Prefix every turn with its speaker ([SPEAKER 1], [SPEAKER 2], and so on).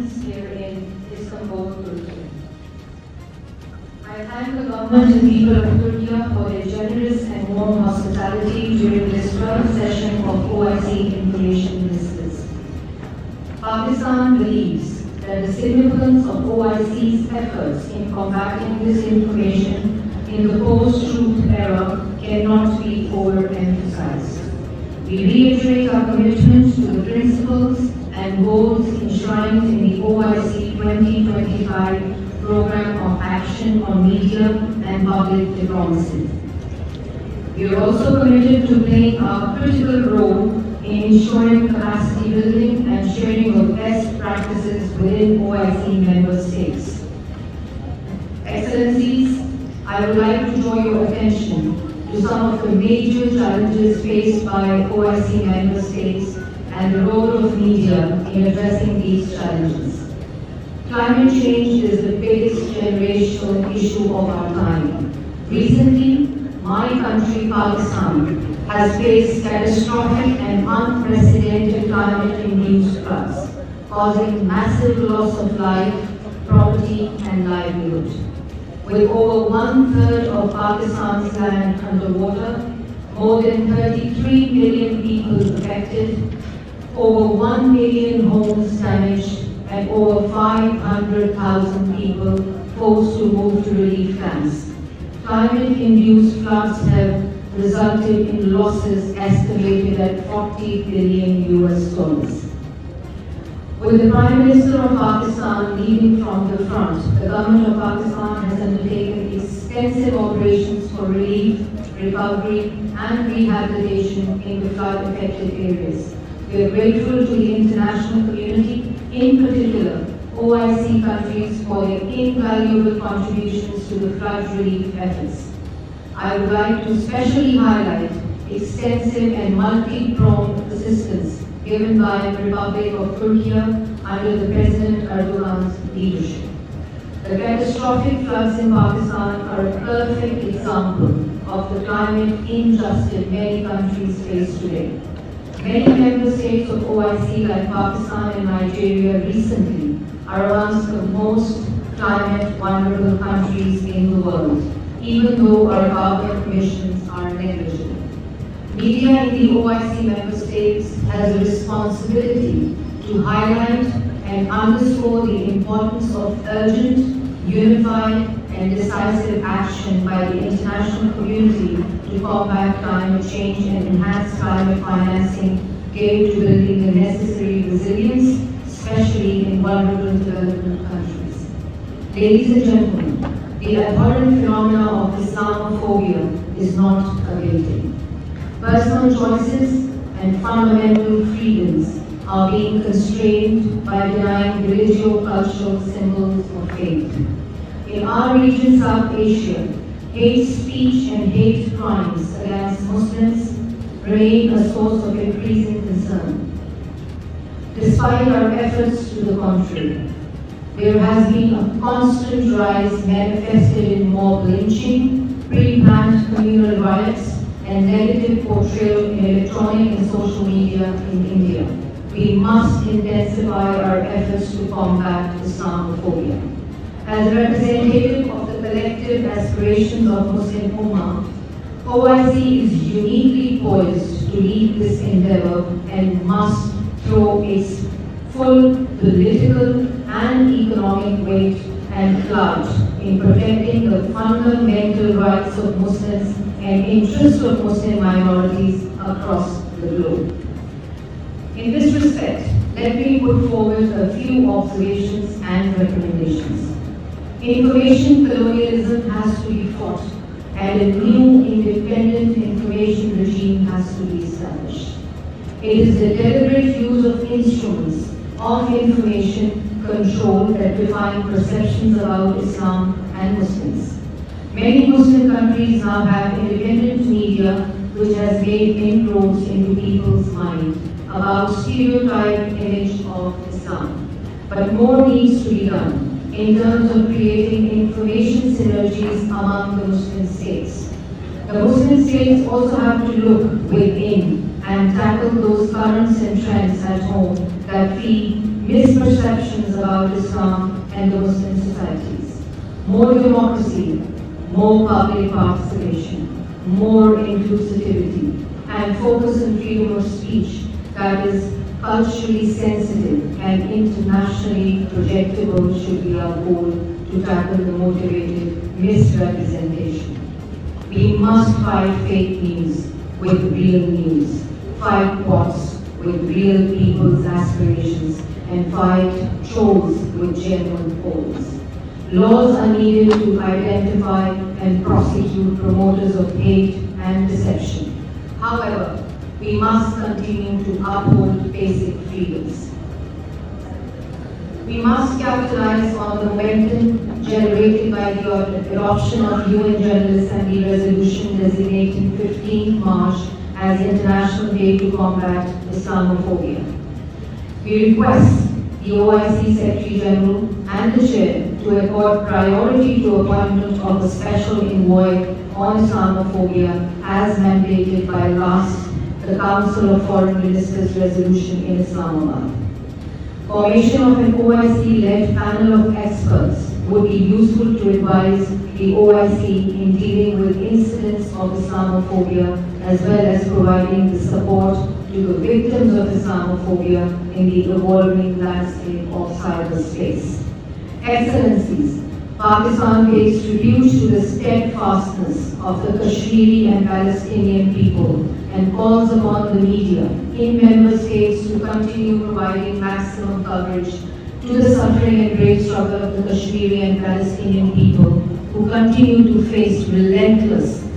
[SPEAKER 1] Bulletins here in Istanbul, Turkey. I thank the government and people of Turkey for their generous and warm hospitality during this 12th session of OIC Information Ministers. Pakistan believes that the significance of OIC's efforts in combating disinformation in the post-truth era cannot be overemphasized. We reiterate our commitment to the principles and goals enshrined in the OIC 2025 Program of Action on Media and Public Diplomacy. We are also committed to playing our critical role in ensuring capacity building and sharing of best practices within OIC member states. Excellencies, I would like to draw your attention to some of the major challenges faced by OIC member states and the role of media in addressing these challenges. Climate change is the biggest generational issue of our time. Recently, my country, Pakistan, has faced catastrophic and unprecedented climate-induced floods, causing massive loss of life, property, and livelihood. With over 1/3 of Pakistan's land underwater, more than 33 million people affected, over 1 million homes damaged, and over 500,000 people forced to move to relief camps. Climate-induced floods have resulted in losses estimated at $40 billion US. With the Prime Minister of Pakistan leading from the front, the government of Pakistan has undertaken extensive operations for relief, recovery, and rehabilitation in the flood-affected areas. We are grateful to the international community, in particular OIC countries, for their invaluable contributions to the flood relief efforts. I would like to especially highlight extensive and multi-pronged assistance given by the Republic of Turkey under the President Erdogan's leadership. The catastrophic floods in Pakistan are a perfect example of the climate injustice many countries face today. Many member states of OIC like Pakistan and Nigeria recently are amongst the most climate vulnerable countries in the world, even though our carbon emissions are negligible. Media in the OIC member states has a responsibility to highlight and underscore the importance of urgent, unified, and decisive action by the international community to combat climate change and enhance climate financing, geared to building the necessary resilience, especially in vulnerable development countries. Ladies and gentlemen, the abhorrent phenomena of Islamophobia is not abating. Personal choices and fundamental freedoms are being constrained by denying religio-cultural symbols of faith. In our region, South Asia, hate speech and hate crimes against Muslims remain a source of increasing concern. Despite our efforts to the contrary, there has been a constant rise manifested in mob lynching, pre-planned communal riots, and negative portrayal in electronic and social media in India. We must intensify our efforts to combat Islamophobia. As a representative of the collective aspirations of Muslim Ummah, OIC is uniquely poised to lead this endeavor and must throw its full political and economic weight and clout in protecting the fundamental rights of Muslims and interests of Muslim minorities across the globe. In this respect, let me put forward a few observations and recommendations. Information colonialism has to be fought, and a new independent information regime has to be established. It is the deliberate use of instruments of information control that define perceptions about Islam and Muslims. Many Muslim countries now have independent media which has made inroads into people's mind about stereotyped image of Islam. But more needs to be done in terms of creating information synergies among the Muslim states. The Muslim states also have to look within and tackle those currents and trends at home that feed misperceptions about Islam and the Muslim societies. More democracy, more public participation, more inclusivity, and focus on freedom of speech that is culturally sensitive and internationally projectable should be our goal to tackle the motivated misrepresentation. We must fight fake news with real news, fight bots with real people's aspirations, and fight trolls with genuine polls. Laws are needed to identify and prosecute promoters of hate and deception. However, we must continue to uphold basic freedoms. We must capitalize on the momentum generated by the adoption of UN General Assembly resolution designating 15th March as International Day to Combat Islamophobia. We request the OIC Secretary General and the Chair to accord priority to appointment of a special envoy on Islamophobia as mandated by the Council of Foreign Ministers resolution in Islamabad. Formation of an OIC-led panel of experts would be useful to advise the OIC in dealing with incidents of Islamophobia as well as providing the support to the victims of Islamophobia in the evolving landscape of cyberspace. Excellencies, Pakistan pays tribute to the steadfastness of the Kashmiri and Palestinian people and calls upon the media in member states to continue providing maximum coverage to the suffering and brave struggle of the Kashmiri and Palestinian people who continue to face relentless